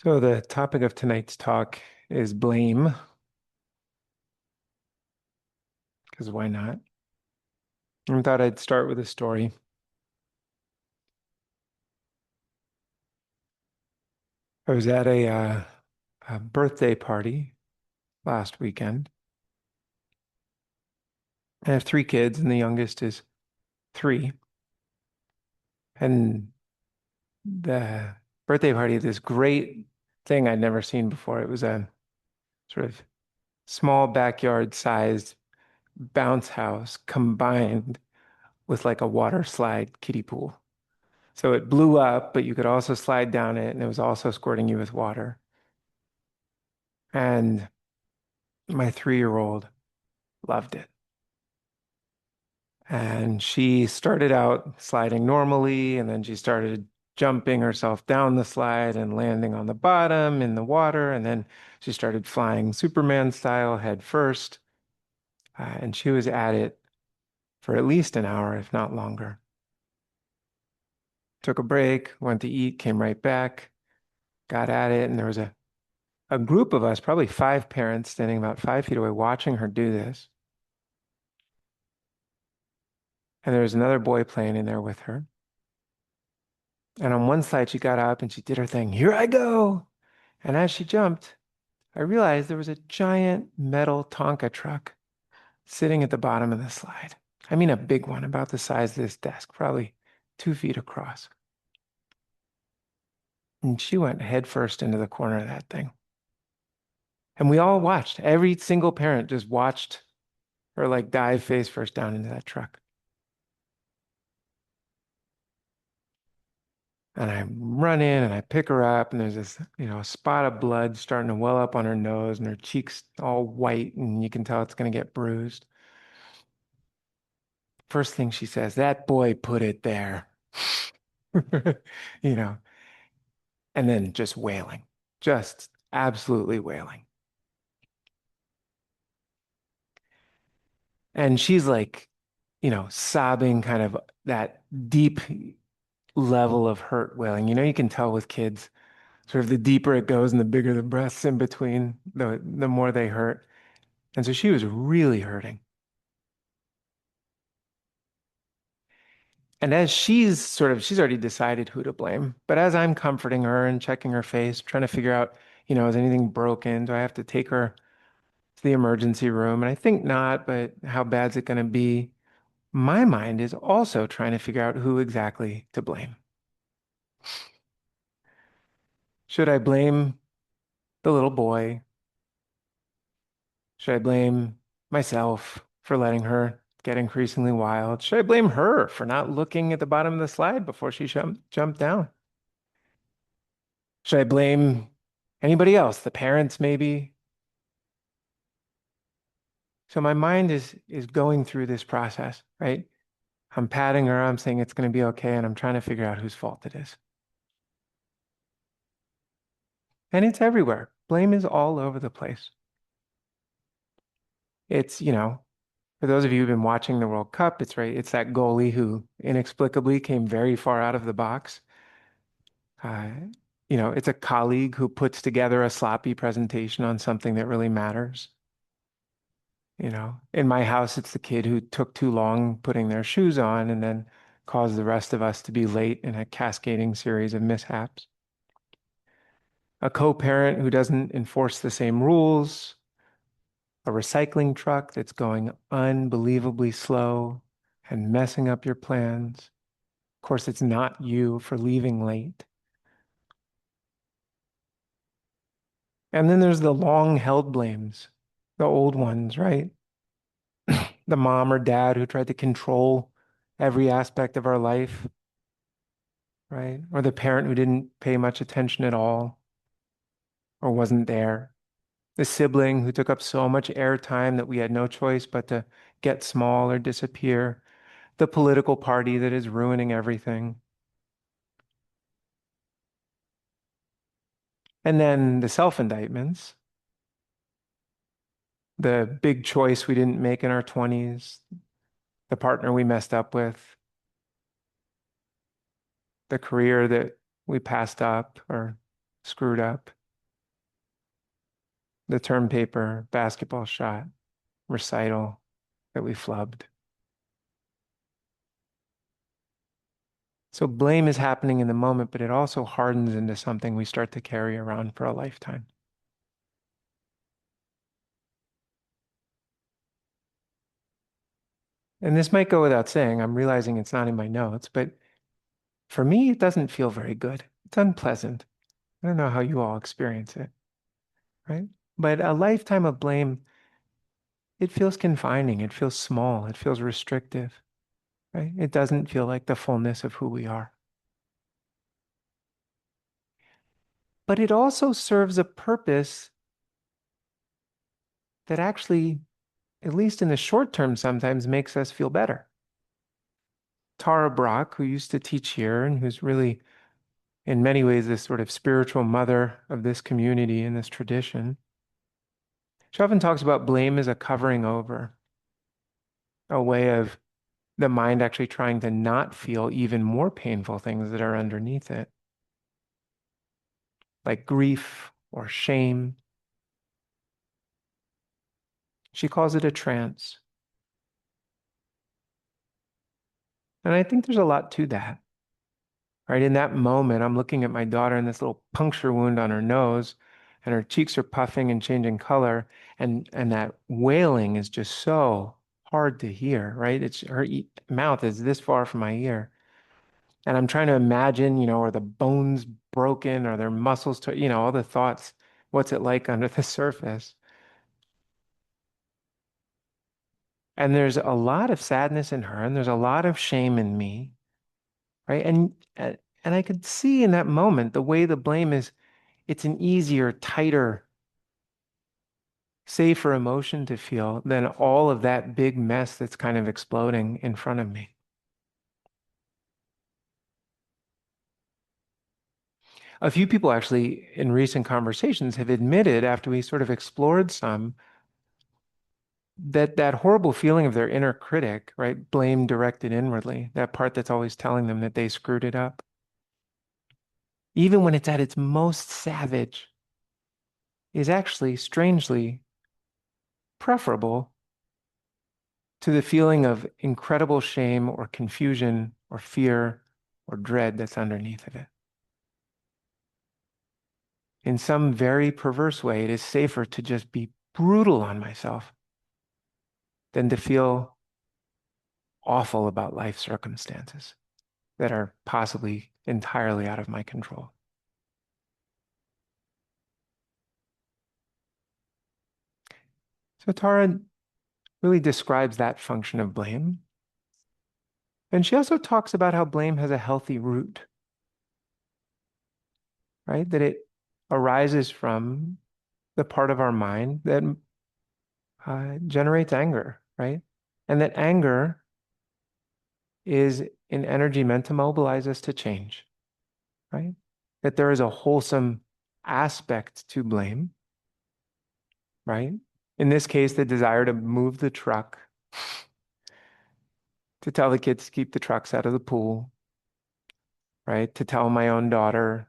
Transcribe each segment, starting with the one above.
So the topic of tonight's talk is blame, because why not? I thought I'd start with a story. I was at a birthday party last weekend. I have three kids, and the youngest is three. And the birthday party had this great thing I'd never seen before. It was a sort of small backyard-sized bounce house combined with like a water slide kiddie pool. So it blew up, but you could also slide down it, and it was also squirting you with water. And my 3-year-old loved it. And she started out sliding normally, and then she started jumping herself down the slide and landing on the bottom in the water. And then she started flying Superman style head first. And she was at it for at least an hour, if not longer. Took a break, went to eat, came right back, got at it. And there was a group of us, probably 5 parents, standing about 5 feet away, watching her do this. And there was another boy playing in there with her. And on one side, she got up and she did her thing. Here I go. And as she jumped, I realized there was a giant metal Tonka truck sitting at the bottom of the slide. I mean, a big one, about the size of this desk, probably 2 feet across. And she went headfirst into the corner of that thing. And we all watched. Every single parent just watched her like dive face first down into that truck. And I run in and I pick her up, and there's this, spot of blood starting to well up on her nose, and her cheeks all white, and you can tell it's going to get bruised. First thing she says, that boy put it there, you know, and then just wailing, just absolutely wailing. And she's like, sobbing, kind of that deep level of hurt wailing. You can tell with kids, sort of the deeper it goes and the bigger the breaths in between, the more they hurt. And so she was really hurting. And as she's already decided who to blame. But as I'm comforting her and checking her face, trying to figure out, is anything broken? Do I have to take her to the emergency room? And I think not, but how bad's it going to be? My mind is also trying to figure out who exactly to blame. Should I blame the little boy? Should I blame myself for letting her get increasingly wild? Should I blame her for not looking at the bottom of the slide before she jumped down? Should I blame anybody else? The parents, maybe? So my mind is going through this process, right? I'm patting her, I'm saying it's going to be okay, and I'm trying to figure out whose fault it is. And it's everywhere. Blame is all over the place. It's, for those of you who've been watching the World Cup, it's right, it's that goalie who inexplicably came very far out of the box. Uh, it's a colleague who puts together a sloppy presentation on something that really matters. In my house, it's the kid who took too long putting their shoes on and then caused the rest of us to be late in a cascading series of mishaps. A co-parent who doesn't enforce the same rules, a recycling truck that's going unbelievably slow and messing up your plans. Of course, it's not you for leaving late. And then there's the long-held blames, the old ones, right? The mom or dad who tried to control every aspect of our life, right? Or the parent who didn't pay much attention at all or wasn't there. The sibling who took up so much airtime that we had no choice but to get small or disappear. The political party that is ruining everything. And then the self-indictments, the big choice we didn't make in our 20s, the partner we messed up with, the career that we passed up, or screwed up, the term paper, basketball shot, recital that we flubbed. So blame is happening in the moment, but it also hardens into something we start to carry around for a lifetime. And this might go without saying, I'm realizing it's not in my notes, but for me, it doesn't feel very good. It's unpleasant. I don't know how you all experience it, right? But a lifetime of blame, it feels confining. It feels small. It feels restrictive, right? It doesn't feel like the fullness of who we are. But it also serves a purpose that actually, at least in the short term, sometimes makes us feel better. Tara Brock, who used to teach here and who's really, in many ways, this sort of spiritual mother of this community and this tradition, she often talks about blame as a covering over, a way of the mind actually trying to not feel even more painful things that are underneath it, like grief or shame. She calls it a trance. And I think there's a lot to that. Right in that moment, I'm looking at my daughter and this little puncture wound on her nose, and her cheeks are puffing and changing color, and that wailing is just so hard to hear, right? It's her mouth is this far from my ear. And I'm trying to imagine, are the bones broken? Are there muscles to, all the thoughts. What's it like under the surface? And there's a lot of sadness in her, and there's a lot of shame in me, right? And I could see in that moment the way the blame is, it's an easier, tighter, safer emotion to feel than all of that big mess that's kind of exploding in front of me. A few people actually in recent conversations have admitted after we sort of explored some that that horrible feeling of their inner critic, right, blame directed inwardly, that part that's always telling them that they screwed it up, even when it's at its most savage, is actually strangely preferable to the feeling of incredible shame or confusion or fear or dread that's underneath of it. In some very perverse way, it is safer to just be brutal on myself than to feel awful about life circumstances that are possibly entirely out of my control. So Tara really describes that function of blame. And she also talks about how blame has a healthy root, right? That it arises from the part of our mind that generates anger, right? And that anger is an energy meant to mobilize us to change, right? That there is a wholesome aspect to blame, right? In this case, the desire to move the truck, to tell the kids to keep the trucks out of the pool, right? To tell my own daughter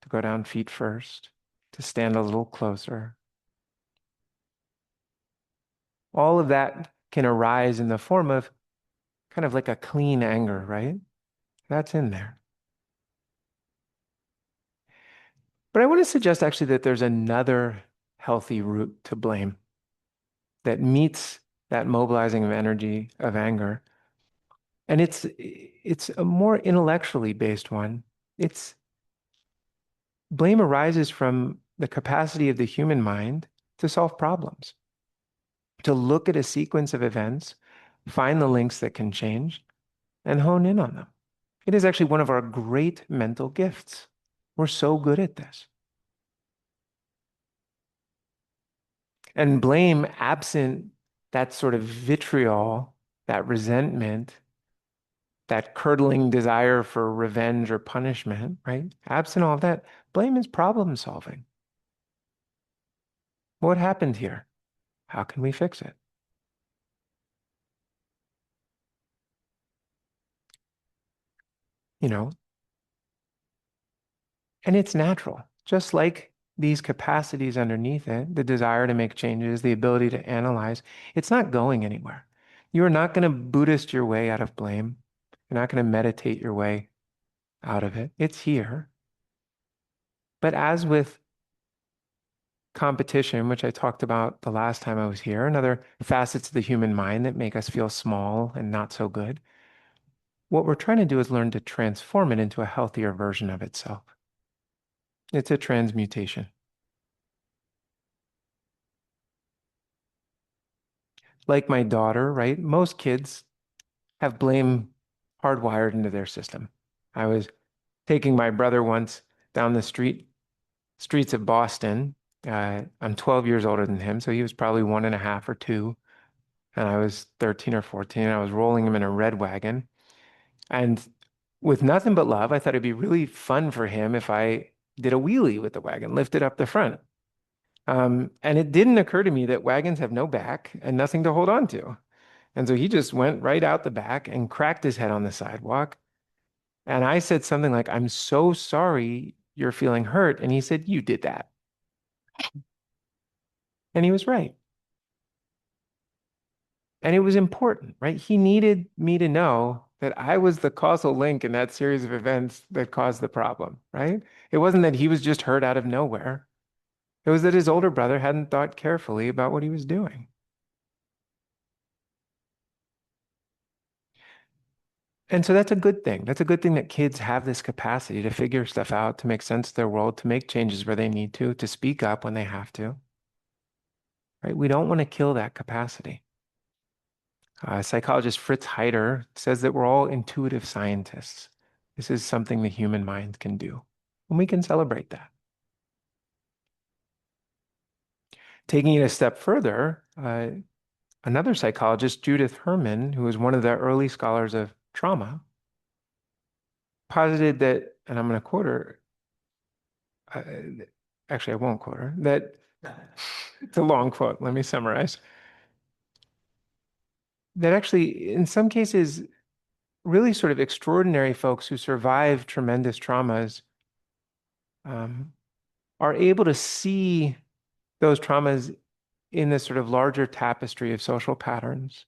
to go down feet first, to stand a little closer. All of that can arise in the form of kind of like a clean anger, right? That's in there. But I want to suggest actually that there's another healthy root to blame that meets that mobilizing of energy of anger. And it's a more intellectually based one. It's blame arises from the capacity of the human mind to solve problems, to look at a sequence of events, find the links that can change, and hone in on them. It is actually one of our great mental gifts. We're so good at this. And blame, absent that sort of vitriol, that resentment, that curdling desire for revenge or punishment, right? Absent all of that, blame is problem solving. What happened here? How can we fix it? You know, And it's natural, just like these capacities underneath it, the desire to make changes, the ability to analyze, it's not going anywhere. You are not going to Buddhist your way out of blame. You're not going to meditate your way out of it. It's here. But as with competition, which I talked about the last time I was here, and other facets of the human mind that make us feel small and not so good, what we're trying to do is learn to transform it into a healthier version of itself. It's a transmutation. Like my daughter, right? Most kids have blame hardwired into their system. I was taking my brother once down the streets of Boston. I'm 12 years older than him, so he was probably 1.5 or 2, and I was 13 or 14. I was rolling him in a red wagon, and with nothing but love, I thought it'd be really fun for him if I did a wheelie with the wagon, lifted up the front. And it didn't occur to me that wagons have no back and nothing to hold on to. And so he just went right out the back and cracked his head on the sidewalk. And I said something like, "I'm so sorry you're feeling hurt." And he said, "You did that." And he was right. And it was important, right? He needed me to know that I was the causal link in that series of events that caused the problem, right? It wasn't that he was just hurt out of nowhere. It was that his older brother hadn't thought carefully about what he was doing. And so that's a good thing. That's a good thing that kids have this capacity to figure stuff out, to make sense of their world, to make changes where they need to speak up when they have to, right? We don't want to kill that capacity. Psychologist Fritz Heider says that we're all intuitive scientists. This is something the human mind can do, and we can celebrate that. Taking it a step further, another psychologist, Judith Herman, who was one of the early scholars of trauma, posited that, and I'm going to quote her, uh, actually, I won't quote her, that it's a long quote. Let me summarize. That actually, in some cases, really sort of extraordinary folks who survive tremendous traumas um, are able to see those traumas in this sort of larger tapestry of social patterns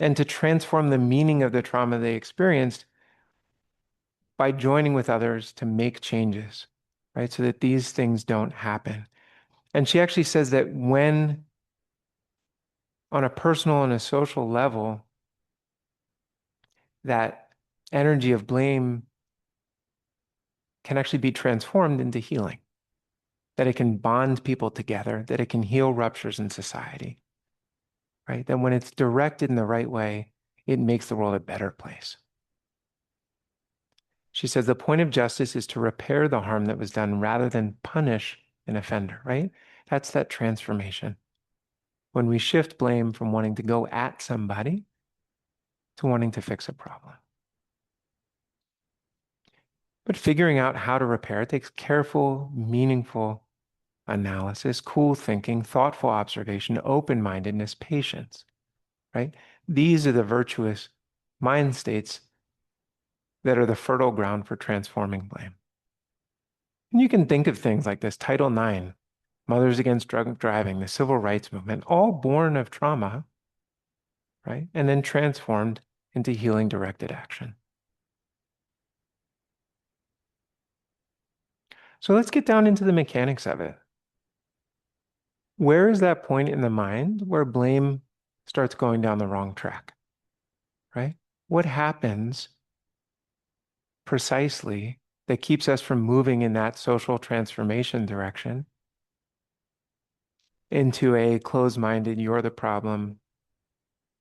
and to transform the meaning of the trauma they experienced by joining with others to make changes, right? So that these things don't happen. And she actually says that when, on a personal and a social level, that energy of blame can actually be transformed into healing, that it can bond people together, that it can heal ruptures in society, right? That when it's directed in the right way, it makes the world a better place. She says the point of justice is to repair the harm that was done rather than punish an offender, right? That's that transformation. When we shift blame from wanting to go at somebody to wanting to fix a problem. But figuring out how to repair it takes careful, meaningful analysis, cool thinking, thoughtful observation, open-mindedness, patience, right? These are the virtuous mind states that are the fertile ground for transforming blame. And you can think of things like this, Title IX, Mothers Against Drug Driving, the Civil Rights Movement, all born of trauma, right? And then transformed into healing directed action. So let's get down into the mechanics of it. Where is that point in the mind where blame starts going down the wrong track, right? What happens precisely that keeps us from moving in that social transformation direction into a closed-minded, you're the problem,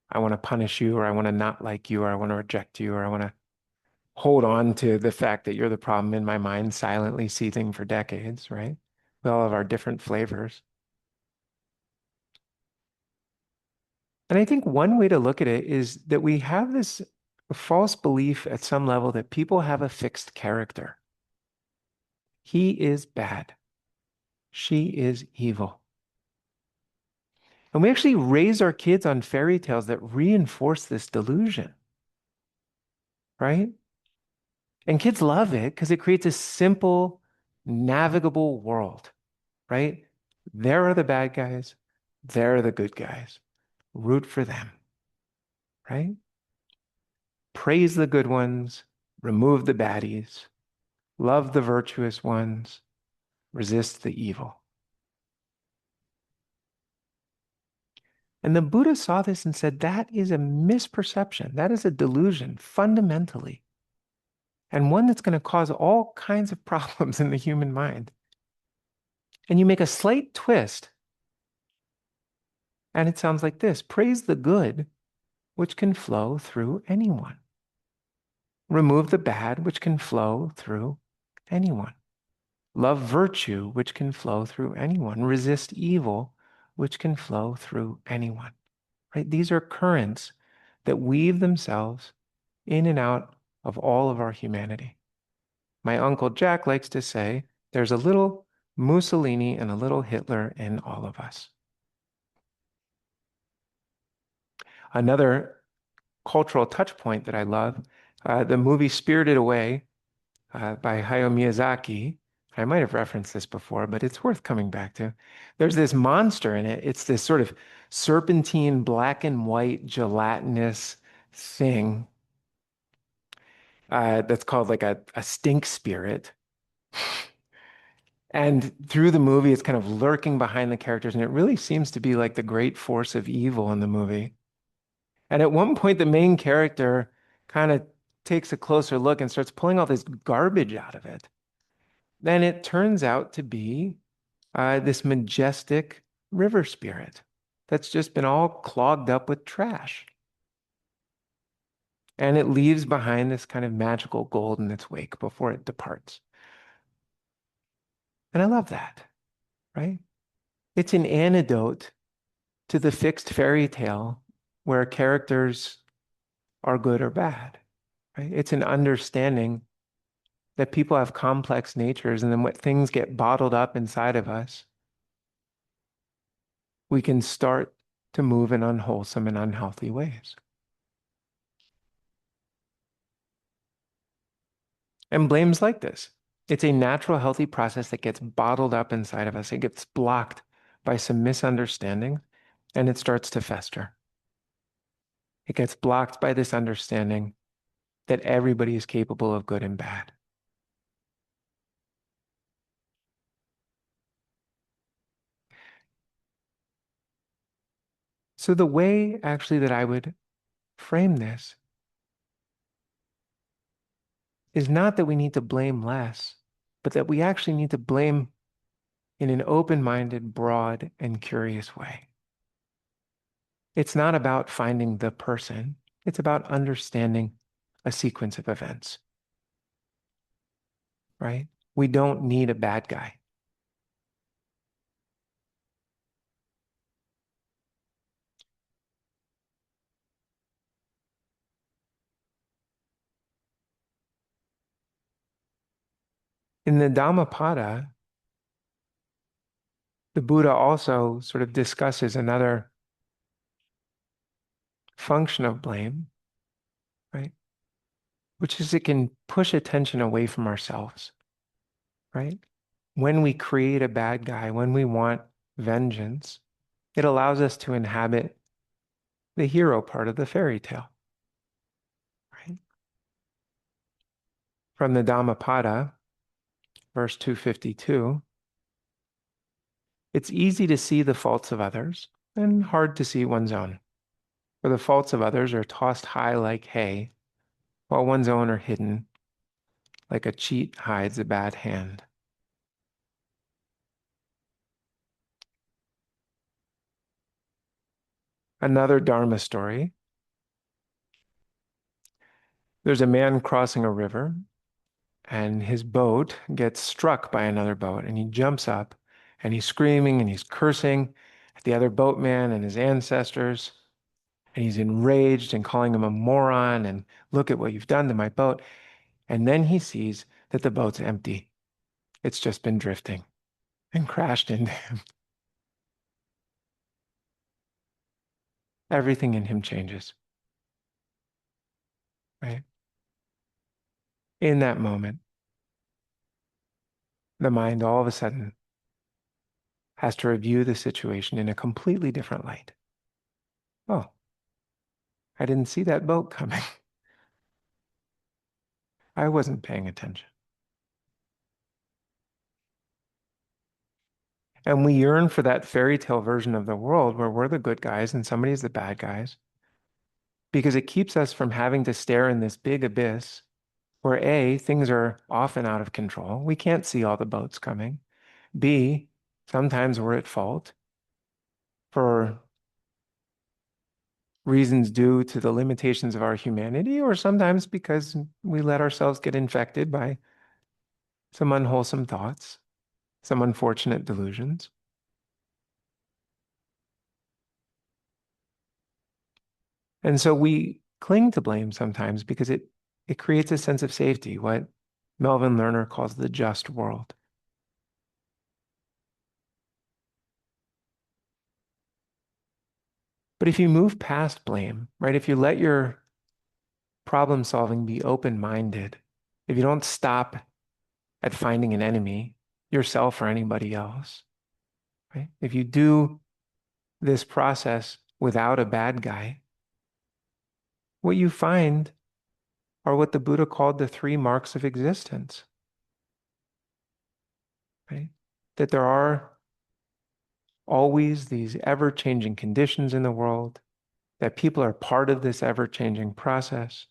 I want to punish you, or I want to not like you, or I want to reject you, or I want to hold on to the fact that you're the problem in my mind, silently seething for decades, right? We all have our different flavors. And I think one way to look at it is that we have this false belief at some level that people have a fixed character. He is bad. She is evil. And we actually raise our kids on fairy tales that reinforce this delusion, right? And kids love it because it creates a simple navigable world, right? There are the bad guys, there are the good guys. Root for them, right? Praise the good ones, remove the baddies, love the virtuous ones, resist the evil. And the Buddha saw this and said, that is a misperception. That is a delusion, fundamentally, and one that's going to cause all kinds of problems in the human mind. And you make a slight twist, and it sounds like this: praise the good, which can flow through anyone. Remove the bad, which can flow through anyone. Love virtue, which can flow through anyone. Resist evil, which can flow through anyone. Right? These are currents that weave themselves in and out of all of our humanity. My Uncle Jack likes to say, there's a little Mussolini and a little Hitler in all of us. Another cultural touch point that I love, the movie Spirited Away by Hayao Miyazaki. I might have referenced this before, but it's worth coming back to. There's this monster in it. It's this sort of serpentine, black and white, gelatinous thing that's called like a stink spirit. And through the movie, it's kind of lurking behind the characters, and it really seems to be like the great force of evil in the movie. And at one point, the main character kind of takes a closer look and starts pulling all this garbage out of it. Then it turns out to be this majestic river spirit that's just been all clogged up with trash. And it leaves behind this kind of magical gold in its wake before it departs. And I love that, right? It's an antidote to the fixed fairy tale where characters are good or bad, right? It's an understanding that people have complex natures, and then when things get bottled up inside of us, we can start to move in unwholesome and unhealthy ways. And blame's like this. It's a natural, healthy process that gets bottled up inside of us. It gets blocked by some misunderstanding, and it starts to fester. It gets blocked by this understanding that everybody is capable of good and bad. So the way actually that I would frame this is not that we need to blame less, but that we actually need to blame in an open-minded, broad, and curious way. It's not about finding the person. It's about understanding a sequence of events, right? We don't need a bad guy. In the Dhammapada, the Buddha also sort of discusses another function of blame, right? Which is it can push attention away from ourselves, right? When we create a bad guy, when we want vengeance, it allows us to inhabit the hero part of the fairy tale, right? From the Dhammapada, verse 252, it's easy to see the faults of others and hard to see one's own. For the faults of others are tossed high like hay, while one's own are hidden like a cheat hides a bad hand. Another Dharma story. There's a man crossing a river, and his boat gets struck by another boat, and he jumps up, and he's screaming and he's cursing at the other boatman and his ancestors, and he's enraged and calling him a moron and look at what you've done to my boat. And then he sees that the boat's empty. It's just been drifting and crashed into him. Everything in him changes, right? In that moment. the mind all of a sudden has to review the situation in a completely different light. Oh, I didn't see that boat coming. I wasn't paying attention. And we yearn for that fairy tale version of the world where we're the good guys and somebody's the bad guys, because it keeps us from having to stare in this big abyss where A, things are often out of control. We can't see all the boats coming. B, sometimes we're at fault for reasons due to the limitations of our humanity, or sometimes because we let ourselves get infected by some unwholesome thoughts, some unfortunate delusions. And so we cling to blame sometimes because it creates a sense of safety, what Melvin Lerner calls the just world. But if you move past blame, right, if you let your problem solving be open-minded, if you don't stop at finding an enemy, yourself or anybody else, right? If you do this process without a bad guy, what you find are what the Buddha called the three marks of existence, right? That there are always these ever-changing conditions in the world, that people are part of this ever-changing process.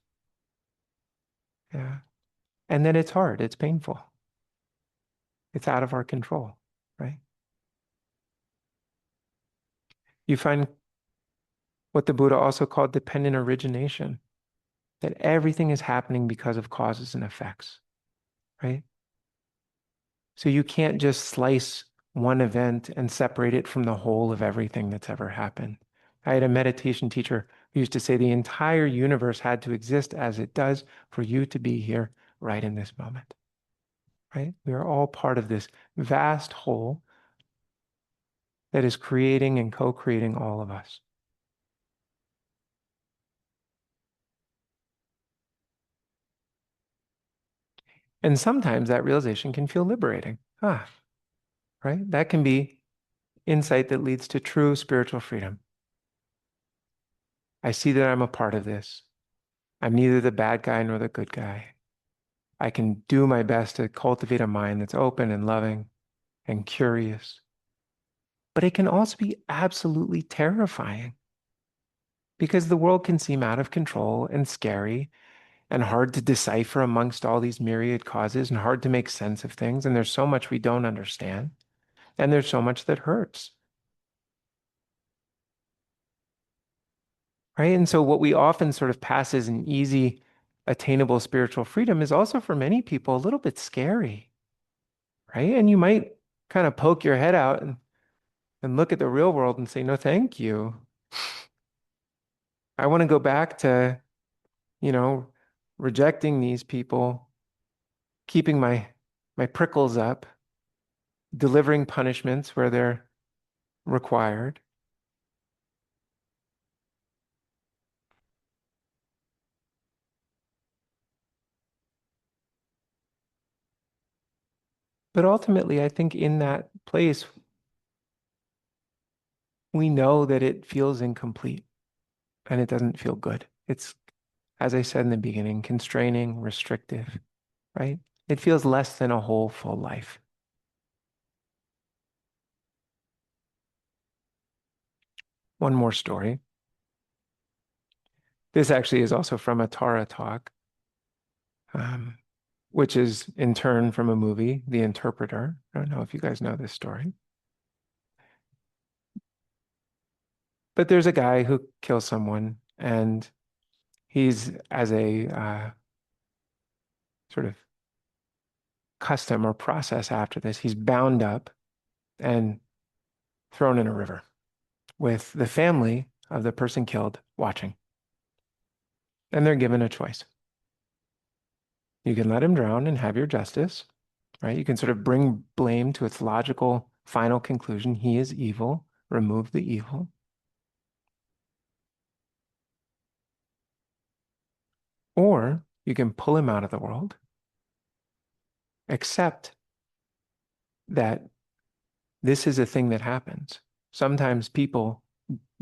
Yeah. And then it's hard, it's painful. It's out of our control, right? You find what the Buddha also called dependent origination, that everything is happening because of causes and effects, right? So you can't just slice one event and separate it from the whole of everything that's ever happened. I had a meditation teacher who used to say the entire universe had to exist as it does for you to be here right in this moment, right? We are all part of this vast whole that is creating and co-creating all of us. And sometimes that realization can feel liberating. Right? That can be insight that leads to true spiritual freedom. I see that I'm a part of this. I'm neither the bad guy nor the good guy. I can do my best to cultivate a mind that's open and loving and curious. But it can also be absolutely terrifying because the world can seem out of control and scary and hard to decipher amongst all these myriad causes and hard to make sense of things. And there's so much we don't understand. And there's so much that hurts. Right? And so what we often sort of pass as an easy, attainable spiritual freedom is also for many people a little bit scary, right? And you might kind of poke your head out and look at the real world and say, no, thank you. I want to go back to, you know, rejecting these people, keeping my prickles up, delivering punishments where they're required. But ultimately, I think in that place, we know that it feels incomplete and it doesn't feel good. It's, as I said in the beginning, constraining, restrictive, right? It feels less than a whole, full life. One more story. This actually is also from a Tara talk, um, which is in turn from a movie, The Interpreter. I don't know if you guys know this story. But there's a guy who kills someone, and he's, as a sort of custom or process after this, he's bound up and thrown in a river with the family of the person killed watching. And they're given a choice. You can let him drown and have your justice, right? You can sort of bring blame to its logical final conclusion. He is evil, remove the evil. Or you can pull him out of the world, accept that this is a thing that happens. Sometimes people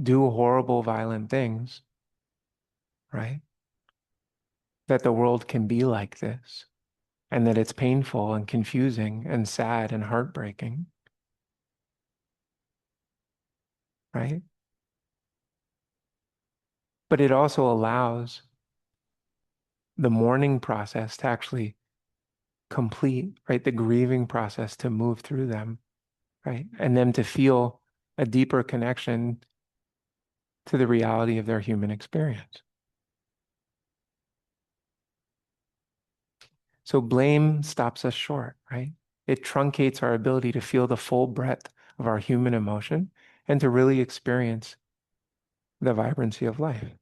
do horrible, violent things, right? That the world can be like this, and that it's painful and confusing and sad and heartbreaking, right? But it also allows the mourning process to actually complete, right? The grieving process to move through them, right? And them to feel a deeper connection to the reality of their human experience. So blame stops us short, right? It truncates our ability to feel the full breadth of our human emotion and to really experience the vibrancy of life,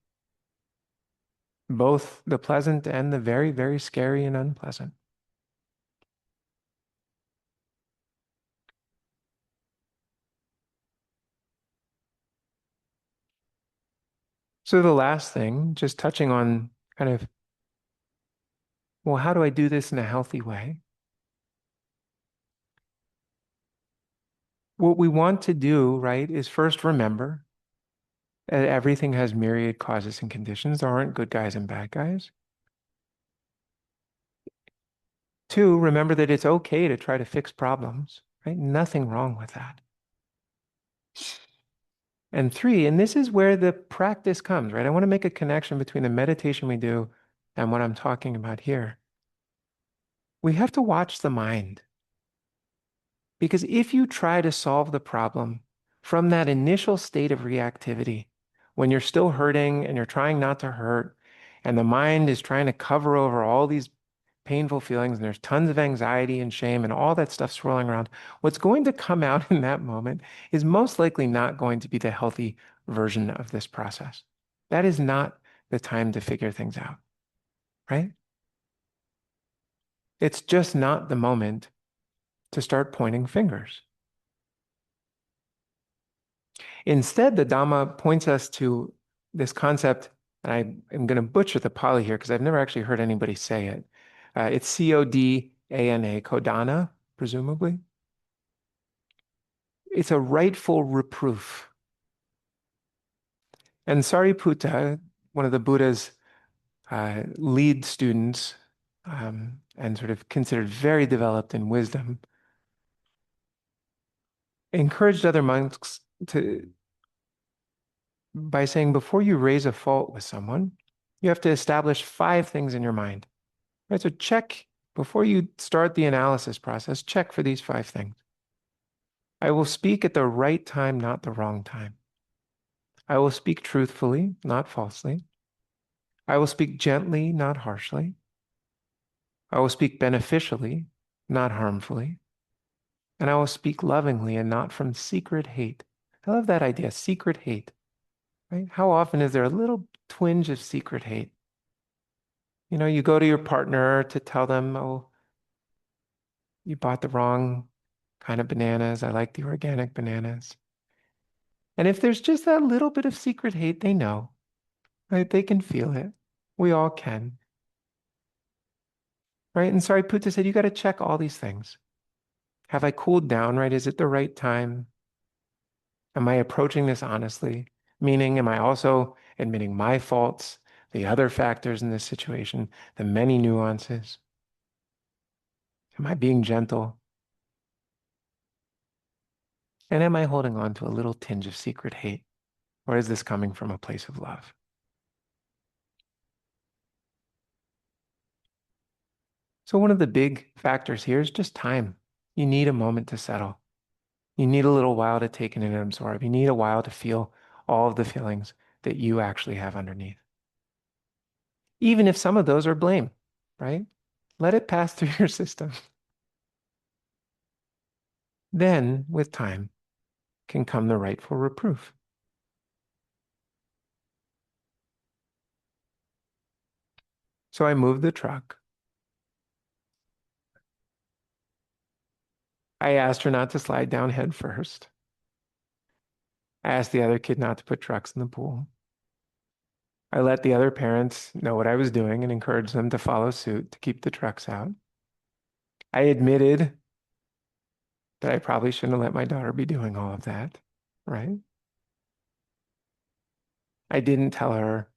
both the pleasant and the very, very scary and unpleasant. So the last thing, just touching on kind of, well, how do I do this in a healthy way? What we want to do, right, is first remember that everything has myriad causes and conditions. There aren't good guys and bad guys. Two, remember that it's okay to try to fix problems, right? Nothing wrong with that. And three, and this is where the practice comes, right? I want to make a connection between the meditation we do and what I'm talking about here. We have to watch the mind. Because if you try to solve the problem from that initial state of reactivity, when you're still hurting and you're trying not to hurt, and the mind is trying to cover over all these painful feelings, and there's tons of anxiety and shame and all that stuff swirling around, what's going to come out in that moment is most likely not going to be the healthy version of this process. That is not the time to figure things out, right? It's just not the moment to start pointing fingers. Instead, the Dhamma points us to this concept, and I am going to butcher the Pali here because I've never actually heard anybody say it. It's Codana, Kodana, presumably. It's a rightful reproof. And Sariputta, one of the Buddha's lead students, and sort of considered very developed in wisdom, encouraged other monks to by saying, before you raise a fault with someone, you have to establish 5 things in your mind. Right? So check before you start the analysis process, check for these 5 things. I will speak at the right time, not the wrong time. I will speak truthfully, not falsely. I will speak gently, not harshly. I will speak beneficially, not harmfully. And I will speak lovingly and not from secret hate. I love that idea, secret hate, right? How often is there a little twinge of secret hate? You know, you go to your partner to tell them, oh, you bought the wrong kind of bananas. I like the organic bananas. And if there's just that little bit of secret hate, they know, right? They can feel it. We all can, right? And Sariputta said, you got to check all these things. Have I cooled down, right? Is it the right time? Am I approaching this honestly? Meaning, am I also admitting my faults, the other factors in this situation, the many nuances? Am I being gentle? And am I holding on to a little tinge of secret hate? Or is this coming from a place of love? So one of the big factors here is just time. You need a moment to settle. You need a little while to take in and absorb. You need a while to feel all of the feelings that you actually have underneath. Even if some of those are blame, right? Let it pass through your system. Then, with time, can come the rightful reproof. So I moved the truck. I asked her not to slide down head first. I asked the other kid not to put trucks in the pool. I let the other parents know what I was doing and encouraged them to follow suit to keep the trucks out. I admitted that I probably shouldn't have let my daughter be doing all of that, right? I didn't tell her,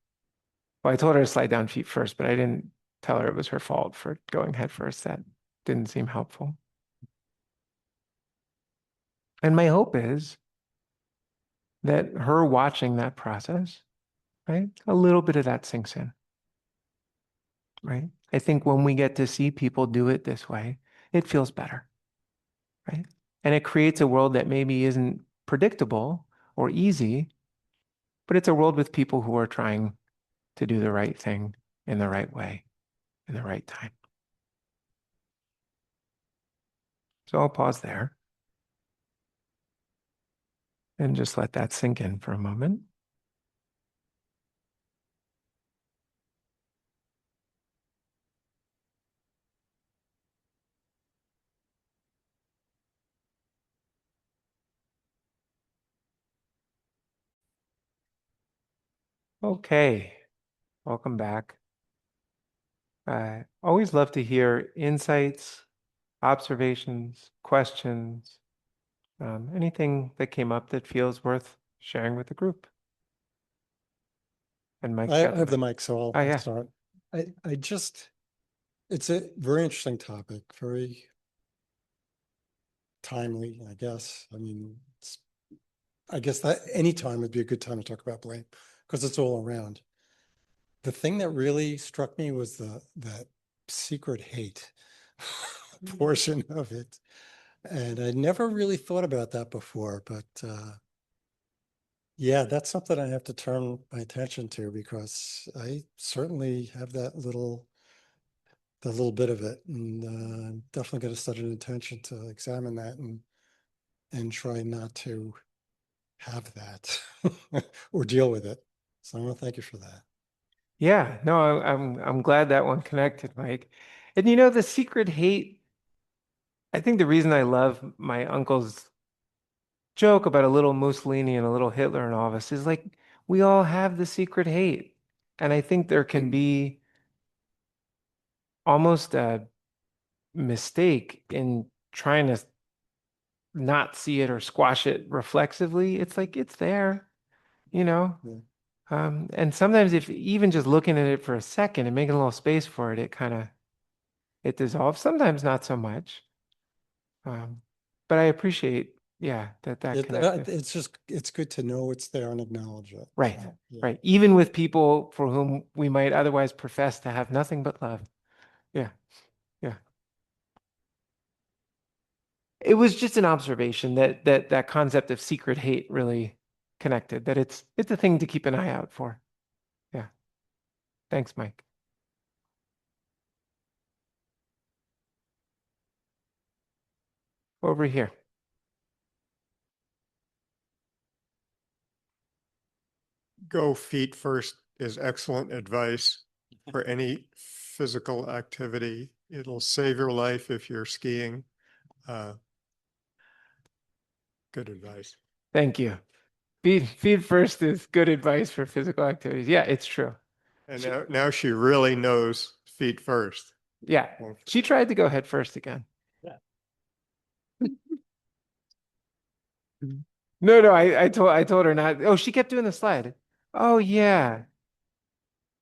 well, I told her to slide down feet first, but I didn't tell her it was her fault for going head first. That didn't seem helpful. And my hope is that her watching that process, right, a little bit of that sinks in, right? I think when we get to see people do it this way, it feels better, right? And it creates a world that maybe isn't predictable or easy, but it's a world with people who are trying to do the right thing in the right way, in the right time. So I'll pause there and just let that sink in for a moment. Okay, welcome back. I always love to hear insights, observations, questions, anything that came up that feels worth sharing with the group. And Mike's I got the have the mic. mic, so Oh, I'll yeah. start. I just, it's a very interesting topic, very timely, I guess. I mean, I guess that any time would be a good time to talk about blame because it's all around. The thing that really struck me was that secret hate portion of it. And I never really thought about that before, but yeah, that's something I have to turn my attention to because I certainly have that little bit of it, and I'm definitely going to set an intention to examine that and try not to have that or deal with it. So I want to thank you for that. Yeah, no, I'm glad that one connected, Mike. And you know, the secret hate, I think the reason I love my uncle's joke about a little Mussolini and a little Hitler and all of us is like we all have the secret hate. And I think there can be almost a mistake in trying to not see it or squash it reflexively. It's like it's there, you know? Yeah. And sometimes if even just looking at it for a second and making a little space for it, it kind of it dissolves. Sometimes not so much. Um, but I appreciate, yeah, that connected. It's just, it's good to know it's there and acknowledge it. Right, So, yeah. right. Even with people for whom we might otherwise profess to have nothing but love. Yeah, yeah. It was just an observation that concept of secret hate really connected, that it's a thing to keep an eye out for. Yeah. Thanks, Mike. Over here. Go feet first is excellent advice for any physical activity. It'll save your life if you're skiing. Good advice. Thank you. Feed first is good advice for physical activities. Yeah, it's true. And now she really knows feet first. Yeah. She tried to go head first again. Yeah. No, I told her not. Oh, she kept doing the slide. Oh yeah.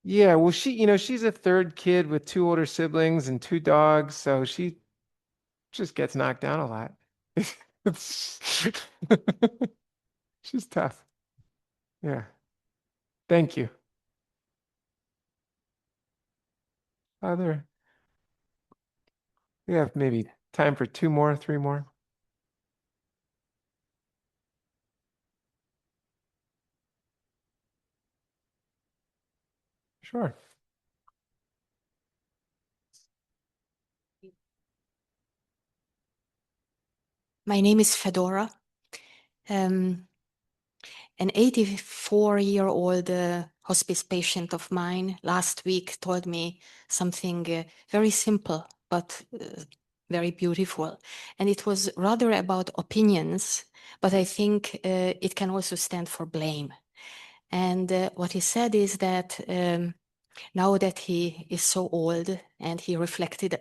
Yeah, well she's a third kid with two older siblings and two dogs, so she just gets knocked down a lot. It's- She's tough. Yeah. Thank you. Other, we have maybe time for two more, three more. Sure. My name is Fedora. An 84-year-old hospice patient of mine last week told me something very simple but very beautiful. And it was rather about opinions, but I think it can also stand for blame. And what he said is that now that he is so old and he reflected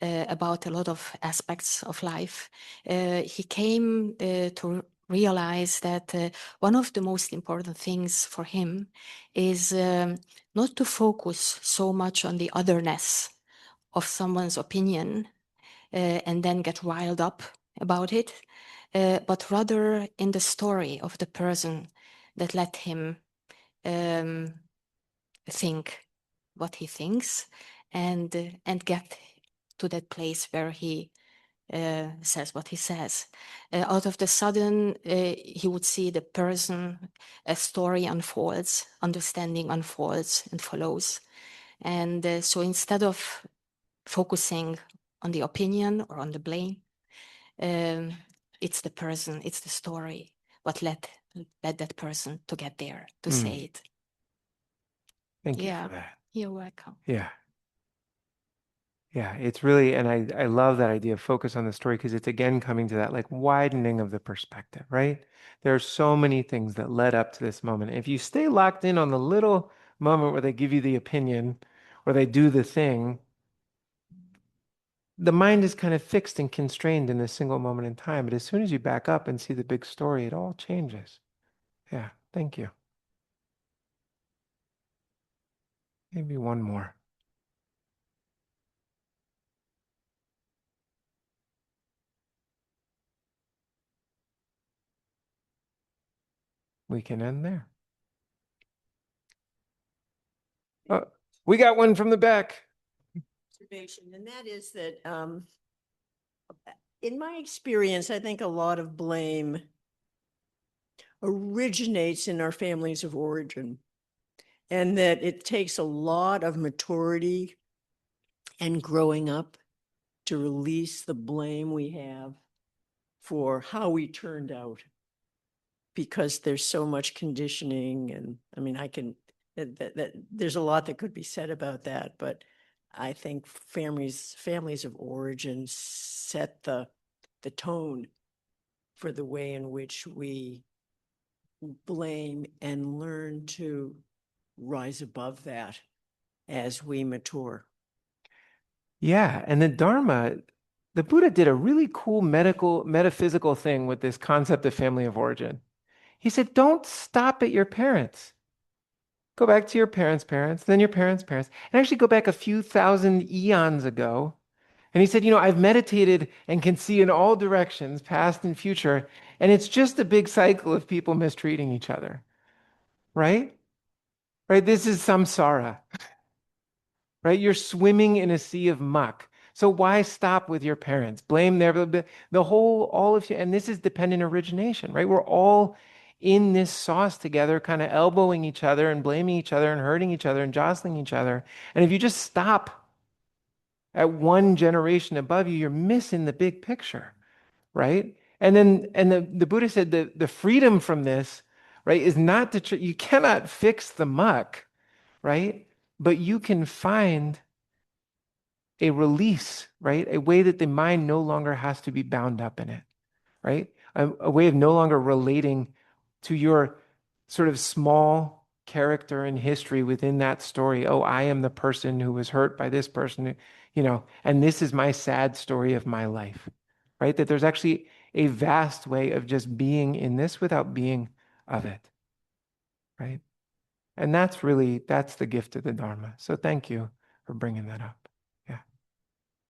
about a lot of aspects of life. He came to realize that one of the most important things for him is not to focus so much on the otherness of someone's opinion and then get riled up about it, but rather in the story of the person that let him think what he thinks and get to that place where he says what he says. Out of the sudden, he would see the person, a story unfolds, understanding unfolds and follows. And so instead of focusing on the opinion or on the blame, it's the person, it's the story, what led that person to get there, to say it. Thank you Yeah, for that. you're welcome. Yeah. Yeah, it's really, and I love that idea of focus on the story because it's again coming to that like widening of the perspective, right? There are so many things that led up to this moment. If you stay locked in on the little moment where they give you the opinion or they do the thing, the mind is kind of fixed and constrained in a single moment in time. But as soon as you back up and see the big story, it all changes. Yeah, thank you. Maybe one more. We can end there. Oh, we got one from the back. Observation, and that is that in my experience, I think a lot of blame originates in our families of origin, and that it takes a lot of maturity and growing up to release the blame we have for how we turned out, because there's so much conditioning. And I mean, that there's a lot that could be said about that, but I think families of origin set the tone for the way in which we blame and learn to rise above that as we mature. Yeah, and the Dharma, the Buddha did a really cool metaphysical thing with this concept of family of origin. He said, don't stop at your parents. Go back to your parents' parents, then your parents' parents, and actually go back a few thousand eons ago. And he said, I've meditated and can see in all directions, past and future, and it's just a big cycle of people mistreating each other, right? Right? This is samsara. Right? You're swimming in a sea of muck. So why stop with your parents? Blame all of you. And this is dependent origination, right? We're all in this sauce together, kind of elbowing each other and blaming each other and hurting each other and jostling each other. And if you just stop at one generation above you, you're missing the big picture, right? And the Buddha said that the freedom from this, right, is not to, you cannot fix the muck, right? But you can find a release, right? A way that the mind no longer has to be bound up in it, right? A way of no longer relating to your sort of small character and history within that story. Oh, I am the person who was hurt by this person, and this is my sad story of my life, right? That there's actually a vast way of just being in this without being of it, right? And that's the gift of the Dharma. So thank you for bringing that up.